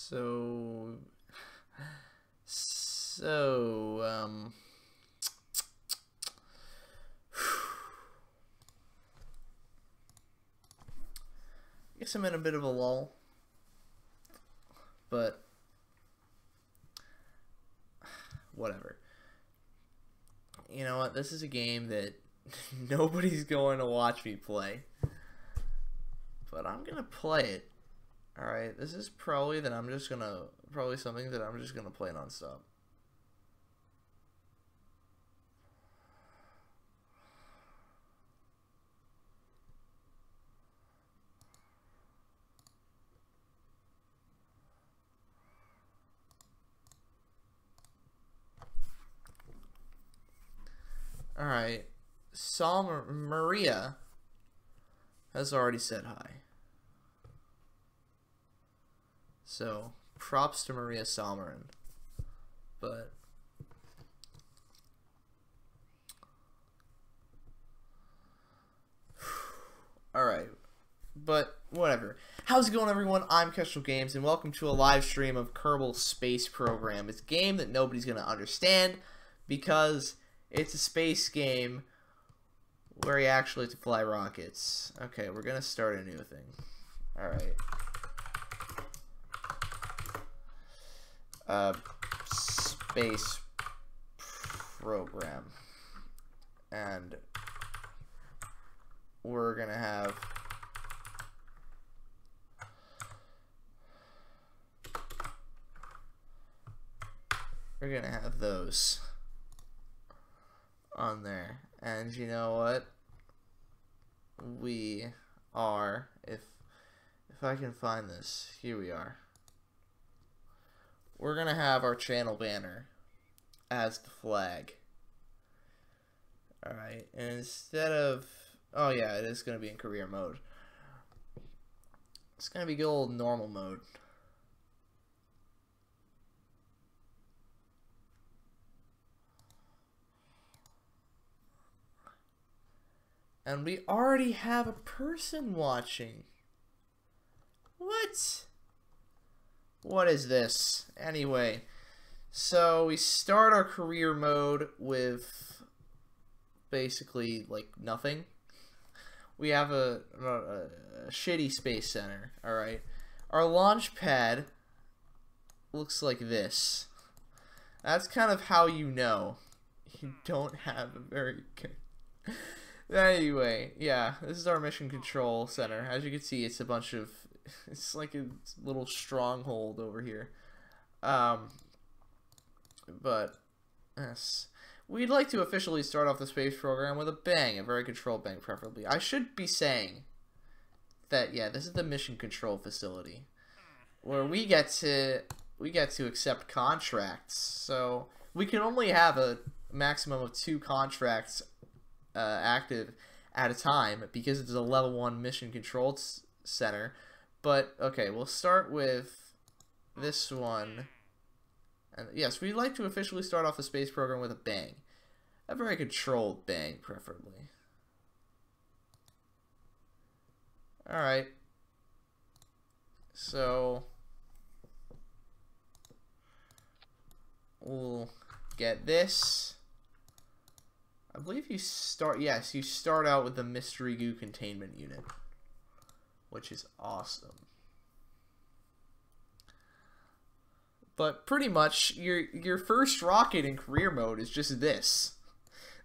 So, so, I guess I'm in a bit of a lull, but whatever. You know what? This is a game that nobody's going to watch me play, but I'm gonna play it. All right, this is probably something that I'm just gonna play nonstop. All right, Maria has already said hi. So, props to Maria Salmarin. But alright. But whatever. How's it going, everyone? I'm Kestrel Games, and welcome to a live stream of Kerbal Space Program. It's a game that nobody's gonna understand because it's a space game where you actually have to fly rockets. Okay, we're gonna start a new thing. Alright. Space program, and we're gonna have those on there. And you know what, we are, if I can find this, here we are. We're gonna have our channel banner as the flag. Alright, and instead of, oh yeah, it is gonna be in career mode. It's gonna be good old normal mode. And we already have a person watching. What? What is this? Anyway, so we start our career mode with basically like nothing. We have a shitty space center. Alright, our launch pad looks like this. That's kind of how you know you don't have a very good... Anyway, yeah, this is our mission control center. As you can see, it's a bunch of, it's like a little stronghold over here. But yes, we'd like to officially start off the space program with a bang, a very controlled bang preferably. I should be saying that, yeah, this is the mission control facility where we get to accept contracts. So we can only have a maximum of 2 contracts active at a time because it's a level 1 mission control center. But okay, we'll start with this one. And yes, we'd like to officially start off the space program with a bang. A very controlled bang, preferably. Alright. So we'll get this. I believe you start, yes, you start out with the Mystery Goo containment unit, which is awesome. But pretty much your first rocket in career mode is just this.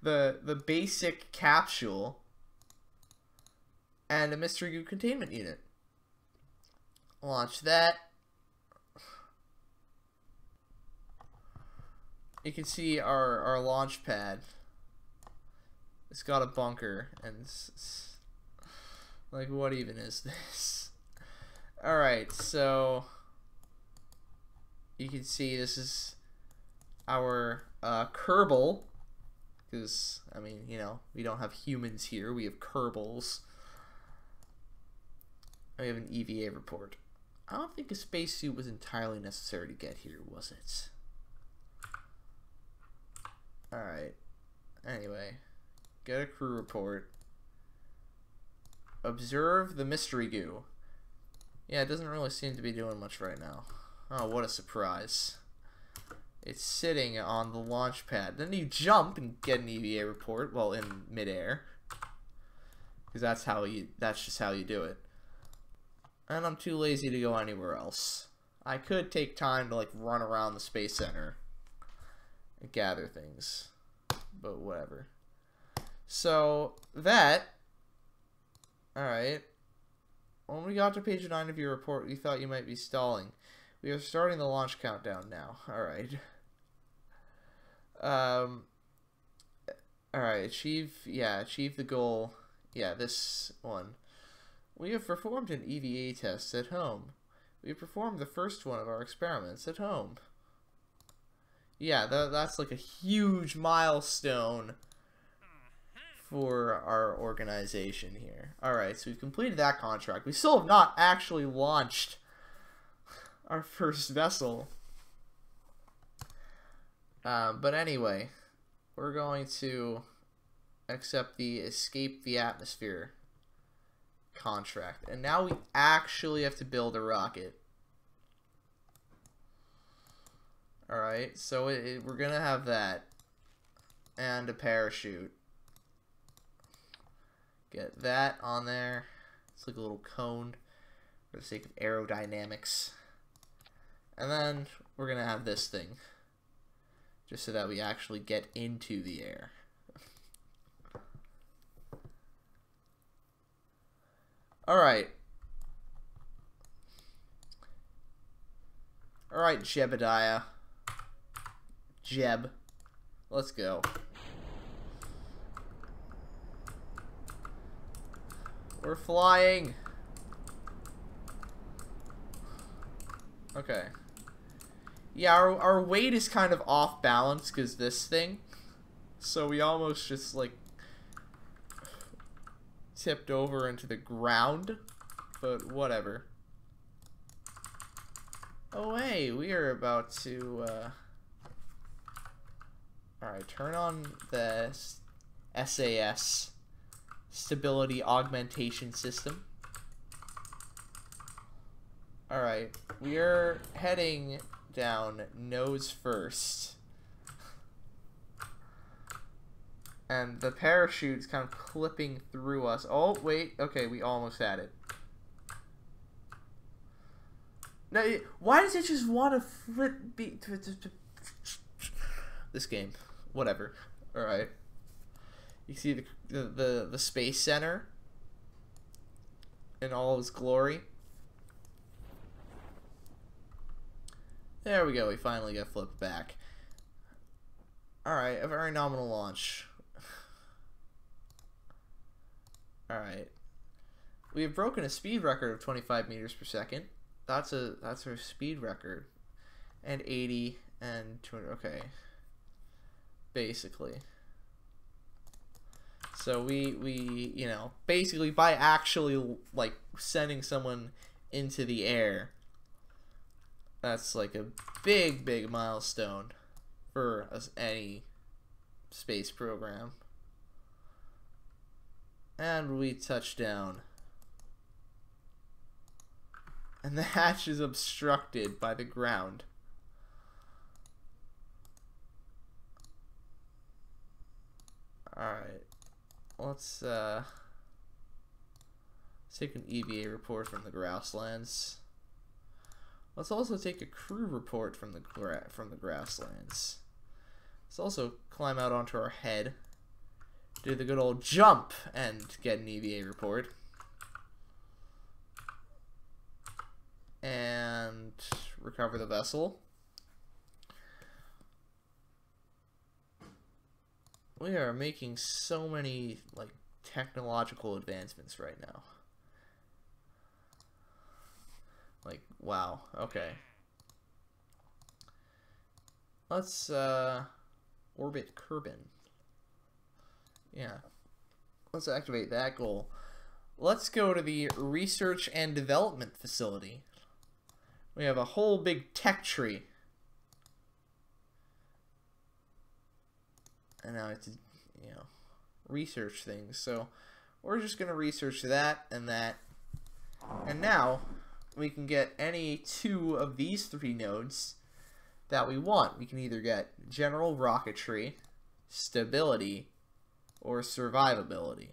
The basic capsule and a Mystery Goo containment unit. Launch that. You can see our launch pad. It's got a bunker, and it's like, what even is this? Alright, so you can see this is our Kerbal, because, I mean, you know, we don't have humans here, we have Kerbals. We have an EVA report. I don't think a spacesuit was entirely necessary to get here, was it? Alright, anyway. Get a crew report. Observe the Mystery Goo. Yeah, it doesn't really seem to be doing much right now. Oh, what a surprise. It's sitting on the launch pad. Then you jump and get an EVA report, well, in midair. Because that's just how you do it. And I'm too lazy to go anywhere else. I could take time to, like, run around the Space Center and gather things. But whatever. So, that... Alright. When we got to page 9 of your report, we thought you might be stalling. We are starting the launch countdown now. Alright. Alright, achieve the goal. Yeah, this one. We have performed an EVA test at home. We have performed the first one of our experiments at home. Yeah, that's like a huge milestone for our organization here. Alright, so we've completed that contract. We still have not actually launched our first vessel. But anyway, we're going to accept the Escape the Atmosphere contract. And now we actually have to build a rocket. Alright, so we're going to have that. And a parachute. Get that on there. It's like a little cone for the sake of aerodynamics. And then we're going to have this thing. Just so that we actually get into the air. Alright. Alright, Jebediah. Jeb. Let's go. We're flying. Okay. Yeah, our weight is kind of off balance because this thing. So we almost just like tipped over into the ground. But whatever. Oh hey, we are about to alright, turn on the SAS Stability Augmentation System. Alright, we are heading down nose first. And the parachute's kind of clipping through us. Oh, wait. Okay, we almost had it. No, why does it just want to flip this game? Whatever. Alright. You see the Space Center in all of its glory. There we go, we finally got flipped back. Alright, a very nominal launch. Alright. We have broken a speed record of 25 meters per second. That's our speed record. And 80 and 200, okay. Basically. So we you know, basically by actually like sending someone into the air, that's like a big milestone for any space program. And we touch down. And the hatch is obstructed by the ground. Alright. Let's take an EVA report from the grasslands. Let's also take a crew report from the grasslands. Let's also climb out onto our head, do the good old jump, and get an EVA report. And recover the vessel. We are making so many like technological advancements right now. Like, wow, okay. Let's orbit Kerbin. Yeah. Let's activate that goal. Let's go to the research and development facility. We have a whole big tech tree. And now I have to, you know, research things. So we're just going to research that and that. And now we can get any two of these three nodes that we want. We can either get general rocketry, stability, or survivability.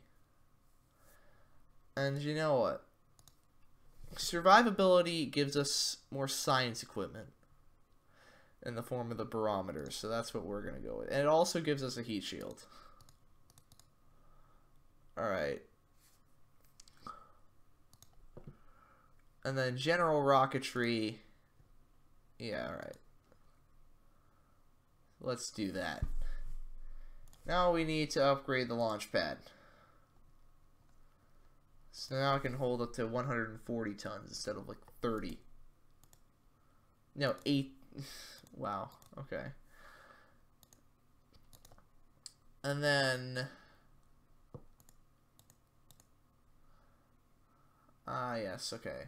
And you know what? Survivability gives us more science equipment in the form of the barometer, so that's what we're going to go with. And it also gives us a heat shield. Alright. And then general rocketry. Yeah, alright. Let's do that. Now we need to upgrade the launch pad. So now it can hold up to 140 tons instead of like 30. No, 8. Wow, okay. And then... yes, okay.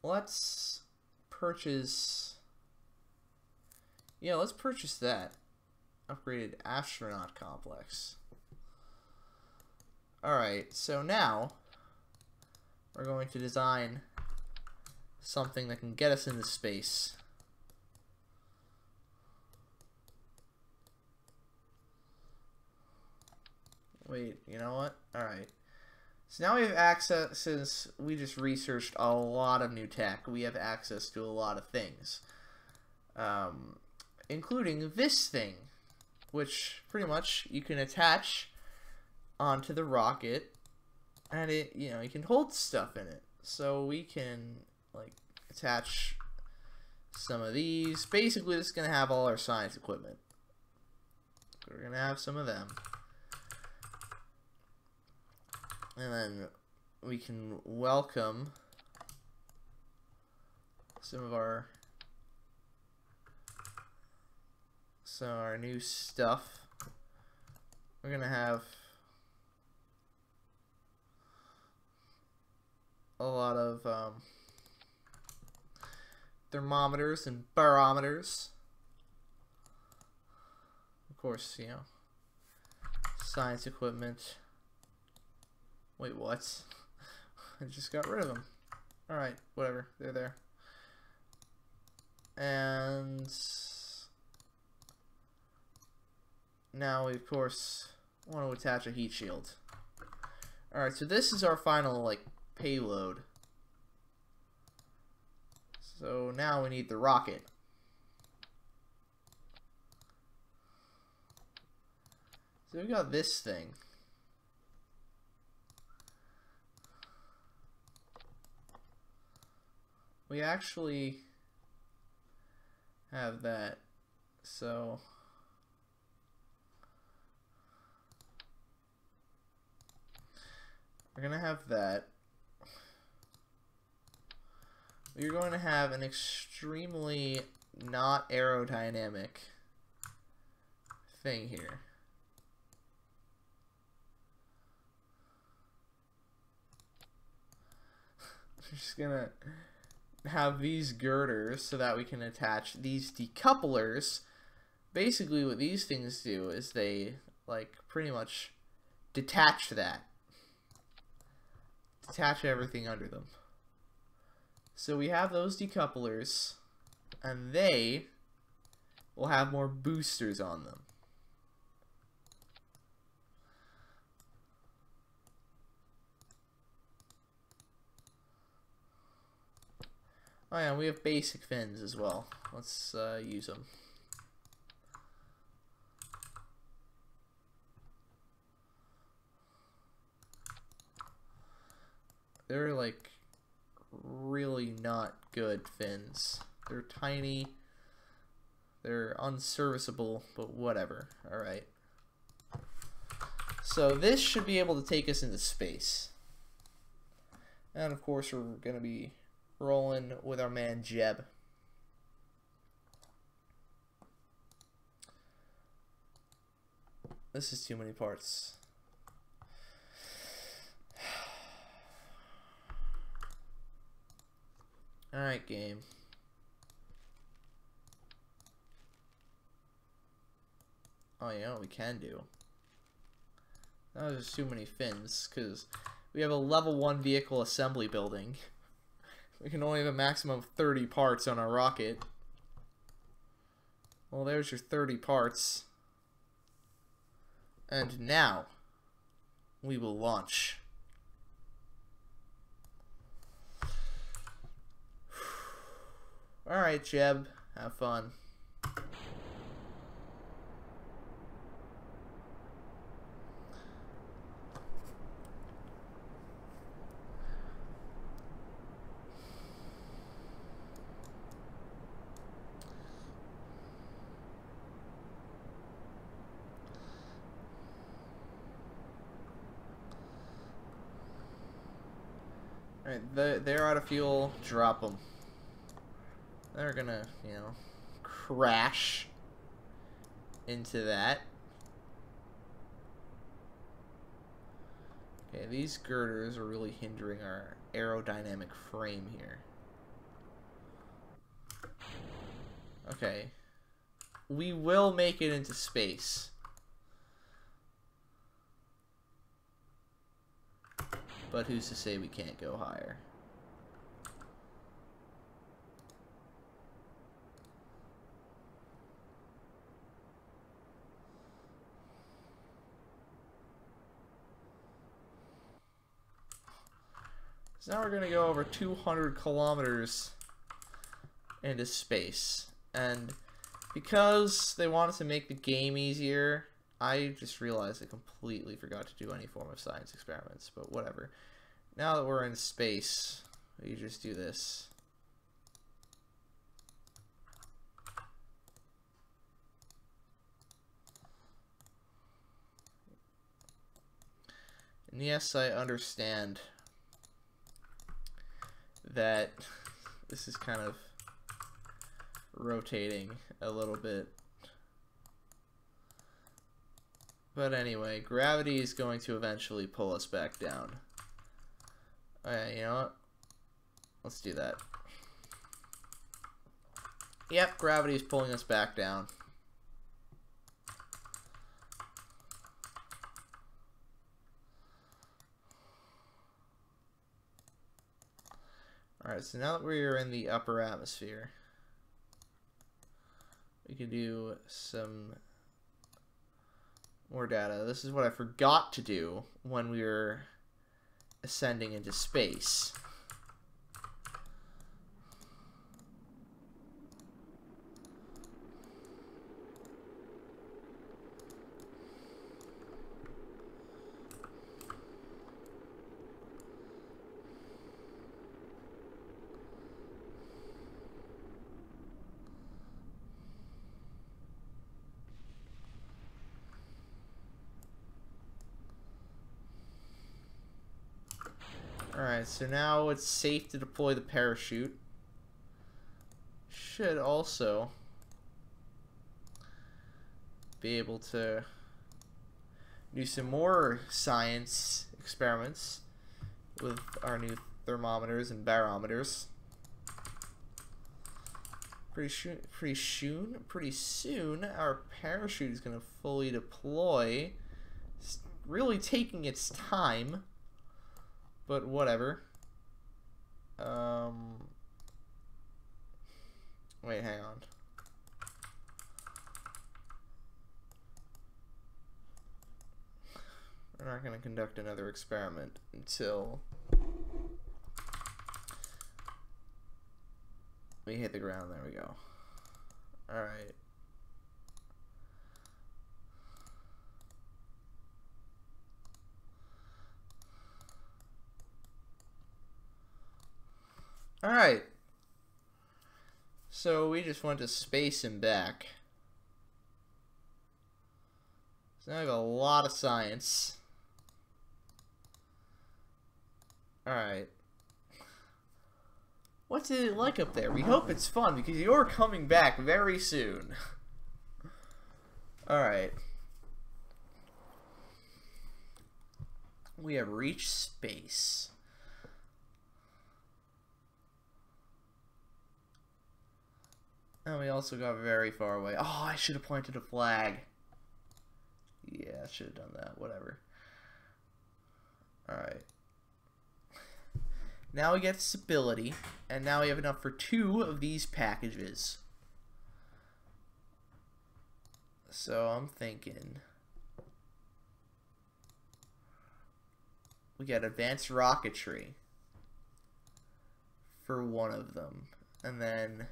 Let's purchase... Yeah, let's purchase that. Upgraded astronaut complex. Alright, so now we're going to design something that can get us into space. Wait, you know what? Alright. So now we have access, since we just researched a lot of new tech, we have access to a lot of things. Including this thing, which pretty much you can attach onto the rocket, and it, you know, you can hold stuff in it. So we can like attach some of these. Basically, this is gonna have all our science equipment. We're gonna have some of them, and then we can welcome some of our new stuff. We're gonna have a lot of thermometers and barometers. Of course, you know, science equipment. Wait, what? I just got rid of them. Alright, whatever. They're there. And now we, of course, want to attach a heat shield. Alright, so this is our final, like, payload. So now we need the rocket. So we've got this thing. We actually have that. So we're gonna have that. We're going to have an extremely not aerodynamic thing here. We're just gonna have these girders so that we can attach these decouplers. Basically what these things do is they like pretty much detach that. Detach everything under them. So we have those decouplers, and they will have more boosters on them. Oh yeah, we have basic fins as well. Let's use them. They're like really not good fins. They're tiny. They're unserviceable, but whatever. Alright. So this should be able to take us into space. And of course we're going to be rolling with our man Jeb. This is too many parts. Alright, game. Oh, you know what we can do? That was just too many fins, because We have a level 1 vehicle assembly building. We can only have a maximum of 30 parts on our rocket. Well, there's your 30 parts. And now, we will launch. Alright, Jeb. Have fun. Alright, they're out of fuel. Drop them. They're gonna, you know, crash into that. Okay, these girders are really hindering our aerodynamic frame here. Okay. We will make it into space. But who's to say we can't go higher? So now we're going to go over 200 kilometers into space. And because they wanted to make the game easier, I just realized I completely forgot to do any form of science experiments, but whatever. Now that we're in space, we just do this. And yes, I understand that this is kind of rotating a little bit. But anyway, gravity is going to eventually pull us back down. Alright, you know what? Let's do that. Yep, gravity is pulling us back down. Alright, so now that we're in the upper atmosphere, we can do some more data. This is what I forgot to do when we were ascending into space. Alright, so now it's safe to deploy the parachute. Should also be able to do some more science experiments with our new thermometers and barometers. Pretty soon, our parachute is going to fully deploy. It's really taking its time. But whatever. Wait, hang on. We're not going to conduct another experiment until we hit the ground. There we go. Alright. Alright. So we just went to space and back. So now I have a lot of science. Alright. What's it like up there? We hope it's fun because you're coming back very soon. Alright. We have reached space. And we also got very far away. Oh, I should have planted a flag. Yeah, I should have done that. Whatever. Alright. Now we get stability, and now we have enough for 2 of these packages. So I'm thinking we got advanced rocketry for 1 of them, and then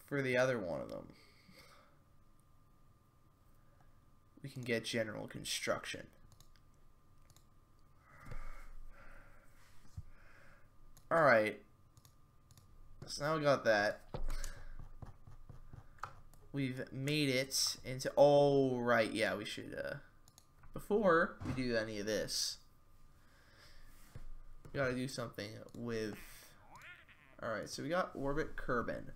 for the other one of them we can get general construction. Alright, so now we got that. We've made it into, oh right, yeah, we should before we do any of this, we gotta do something with, alright, so we got orbit Kerbin.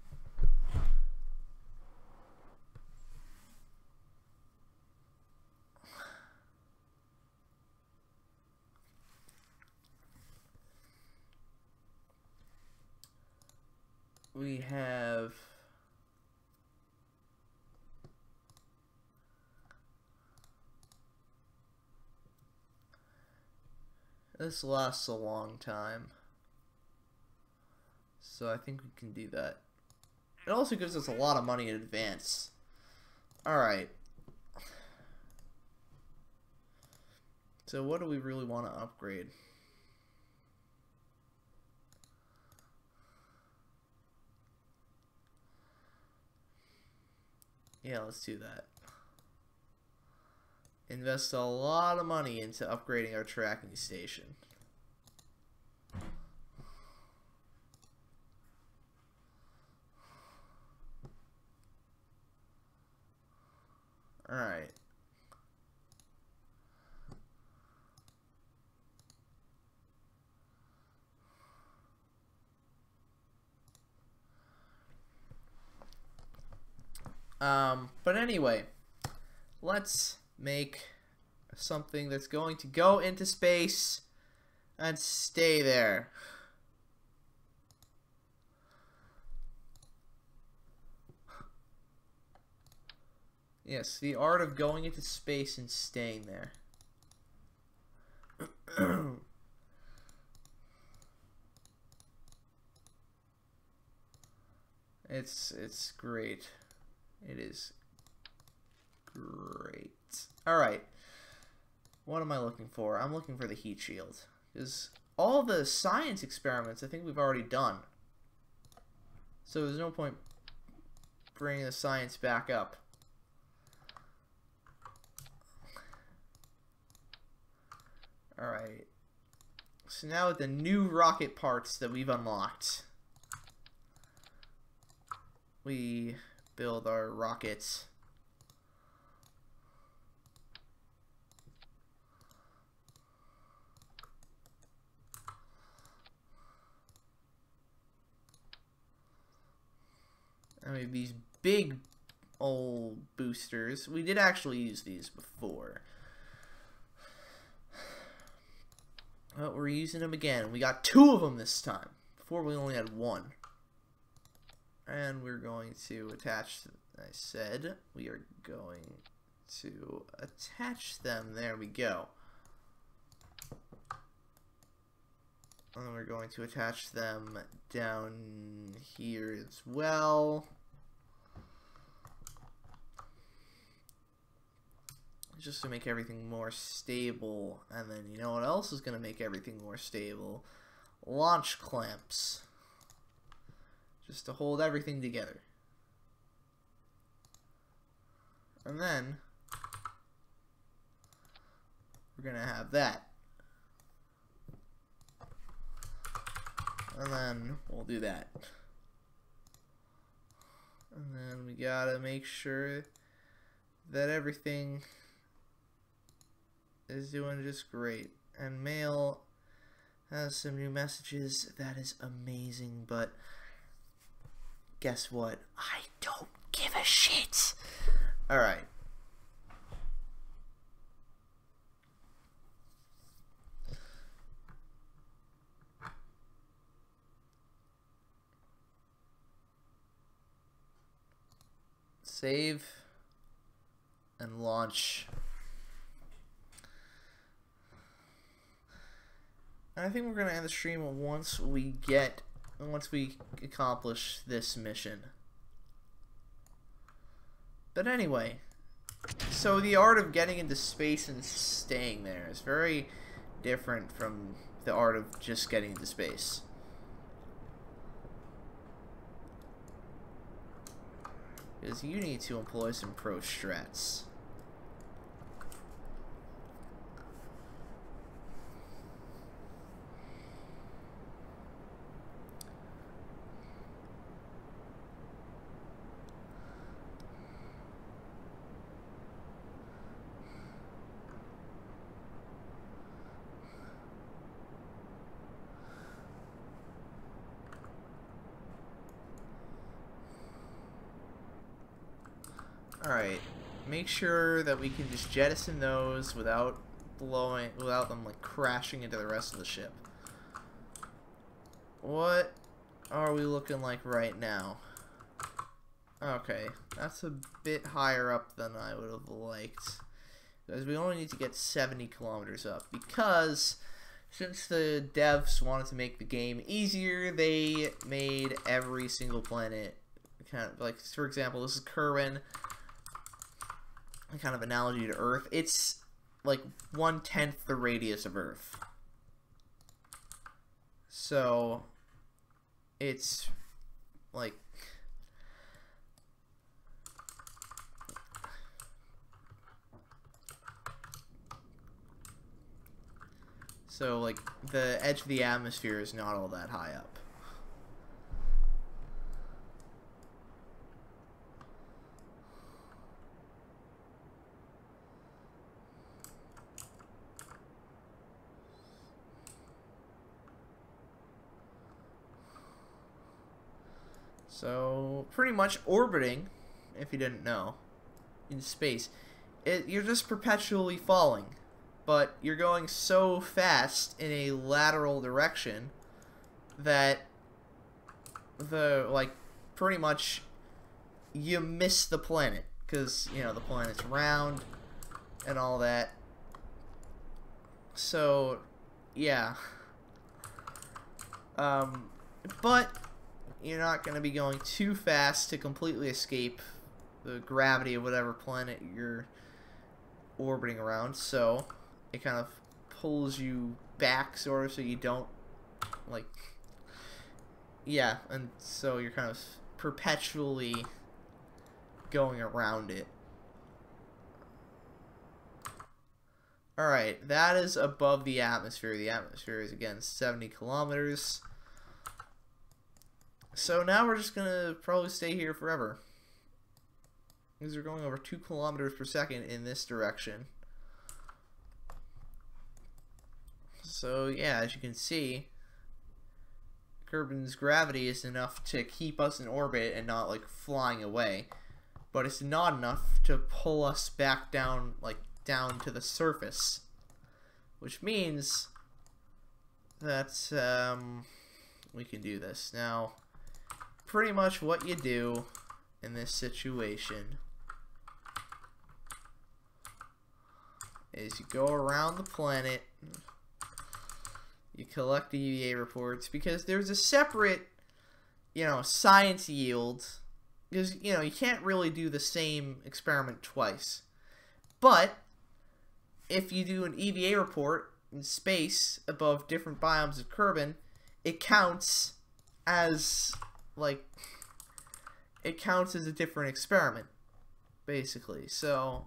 We have this lasts a long time, so I think we can do that. It also gives us a lot of money in advance. Alright. So what do we really want to upgrade? Yeah, let's do that. Invest a lot of money into upgrading our tracking station. Alright. But anyway, let's make something that's going to go into space and stay there. Yes, the art of going into space and staying there. It's great. It is great. Alright. What am I looking for? I'm looking for the heat shield. Because all the science experiments I think we've already done. So there's no point bringing the science back up. Alright. So now with the new rocket parts that we've unlocked, we build our rockets. I mean, these big old boosters. We did actually use these before, but we're using them again. We got 2 of them this time. Before we only had 1. And we're going to attach, I said, we are going to attach them. There we go. And we're going to attach them down here as well. Just to make everything more stable. And then you know what else is going to make everything more stable? Launch clamps. Just to hold everything together. And then we're going to have that. And then we'll do that. And then we gotta make sure that everything is doing just great. And mail has some new messages. That is amazing, but guess what? I don't give a shit. Alright. Save and launch. And I think we're gonna end the stream once we accomplish this mission. But anyway, so the art of getting into space and staying there is very different from the art of just getting into space. Because you need to employ some pro strats. Alright, make sure that we can just jettison those without them like crashing into the rest of the ship. What are we looking like right now? Okay, that's a bit higher up than I would have liked. Because we only need to get 70 kilometers up. Because since the devs wanted to make the game easier, they made every single planet kind of like, for example, this is Kerbin. A kind of analogy to Earth. It's like 1/10 the radius of Earth. So it's like the edge of the atmosphere is not all that high up. So, pretty much orbiting, if you didn't know, in space, you're just perpetually falling. But you're going so fast in a lateral direction that pretty much you miss the planet. Because, you know, the planet's round and all that. So, yeah. But you're not going to be going too fast to completely escape the gravity of whatever planet you're orbiting around, so it kind of pulls you back, sort of, so you don't, like, yeah, and so you're kind of perpetually going around it. Alright, that is above the atmosphere. The atmosphere is, again, 70 kilometers. So now we're just gonna probably stay here forever. Because we're going over 2 kilometers per second in this direction. So yeah, as you can see, Kerbin's gravity is enough to keep us in orbit and not like flying away. But it's not enough to pull us back down, like down to the surface. Which means that we can do this. Now, pretty much what you do in this situation is you go around the planet, you collect the EVA reports, because there's a separate, you know, science yield, because, you know, you can't really do the same experiment twice. But if you do an EVA report in space above different biomes of Kerbin, it counts as like, it counts as a different experiment, basically. So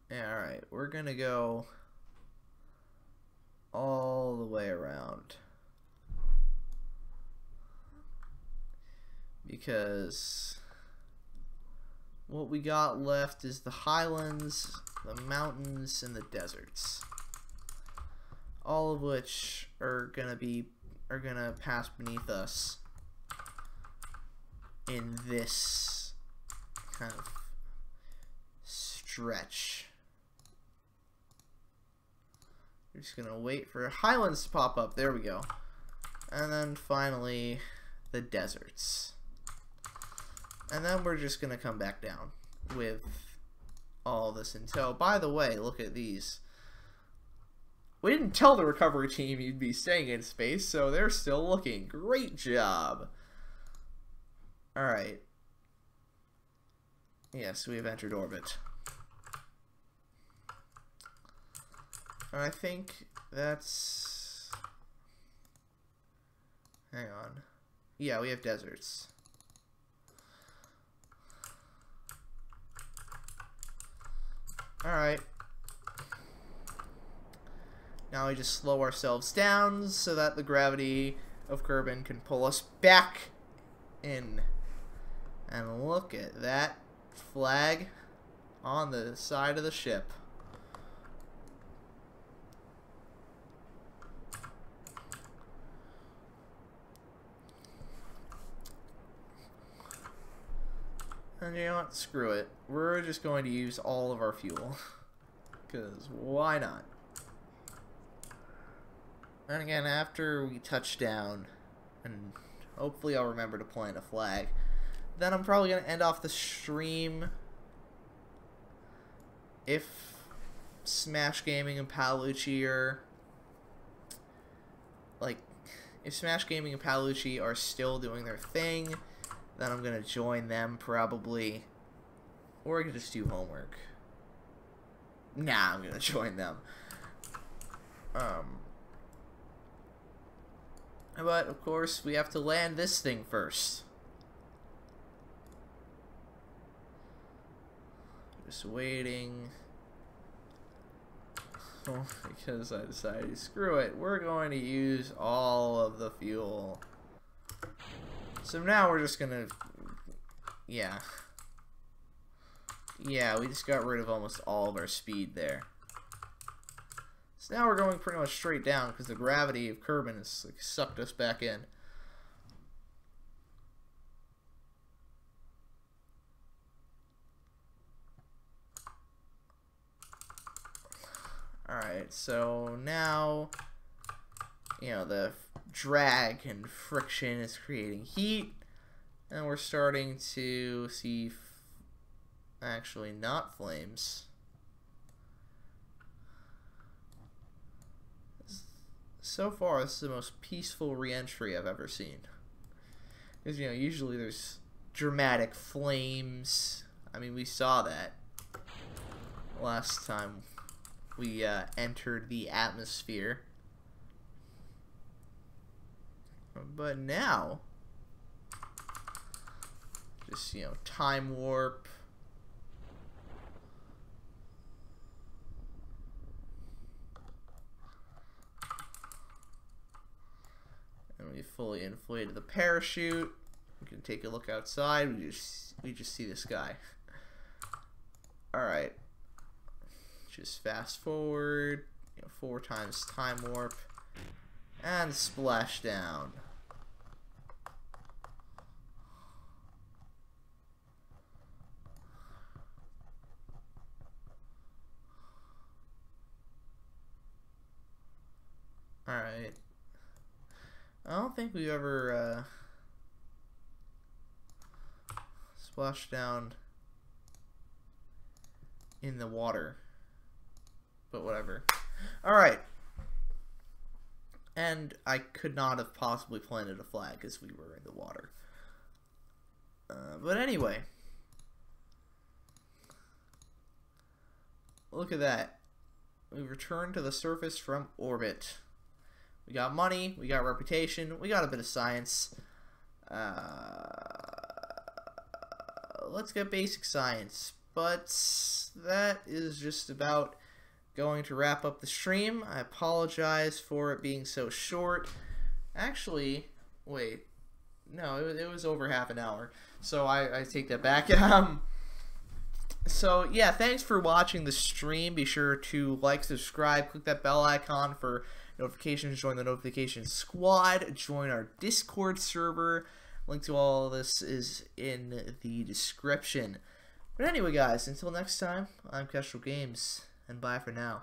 yeah, alright, we're gonna go all the way around, because what we got left is the highlands, the mountains, and the deserts, all of which are gonna pass beneath us in this kind of stretch. We're just gonna wait for highlands to pop up. There we go. And then finally the deserts. And then we're just gonna come back down with all this in tow. By the way, look at these. We didn't tell the recovery team you'd be staying in space, so they're still looking. Great job. Alright. Yes, we have entered orbit. And I think that's... Hang on. Yeah, we have deserts. Alright. Now we just slow ourselves down so that the gravity of Kerbin can pull us back in. And look at that flag on the side of the ship. And you know what? Screw it. We're just going to use all of our fuel. Because why not? And again, after we touch down, and hopefully I'll remember to plant a flag, then I'm probably going to end off the stream. If Smash Gaming and Palucci are... Like, if Smash Gaming and Palucci are still doing their thing, then I'm going to join them probably. Or I can just do homework. Nah, I'm going to join them. But, of course, we have to land this thing first. Just waiting. Oh, because I decided, screw it, we're going to use all of the fuel. So now we're just gonna... Yeah. Yeah, we just got rid of almost all of our speed there. So now we're going pretty much straight down because the gravity of Kerbin has like, sucked us back in. Alright, so now, you know, the drag and friction is creating heat, and we're starting to see, actually not flames. So far, this is the most peaceful re-entry I've ever seen. Because, you know, usually there's dramatic flames. I mean, we saw that last time we entered the atmosphere. But now, just, you know, time warp. And we fully inflated the parachute. We can take a look outside. We just see the sky. Alright. Just fast forward, you know, 4 times time warp, and splash down. Alright. I don't think we've ever splashed down in the water. But whatever. Alright. And I could not have possibly planted a flag as we were in the water. But anyway. Look at that. We returned to the surface from orbit. We got money, we got reputation, we got a bit of science. Let's get basic science. But that is just about going to wrap up the stream. I apologize for it being so short. Actually, wait. No, it was over half an hour. So I take that back. So, yeah, thanks for watching the stream. Be sure to like, subscribe, click that bell icon for notifications, join the notification squad, join our Discord server. Link to all of this is in the description. But anyway, guys, until next time, I'm Kestrel Games, and bye for now.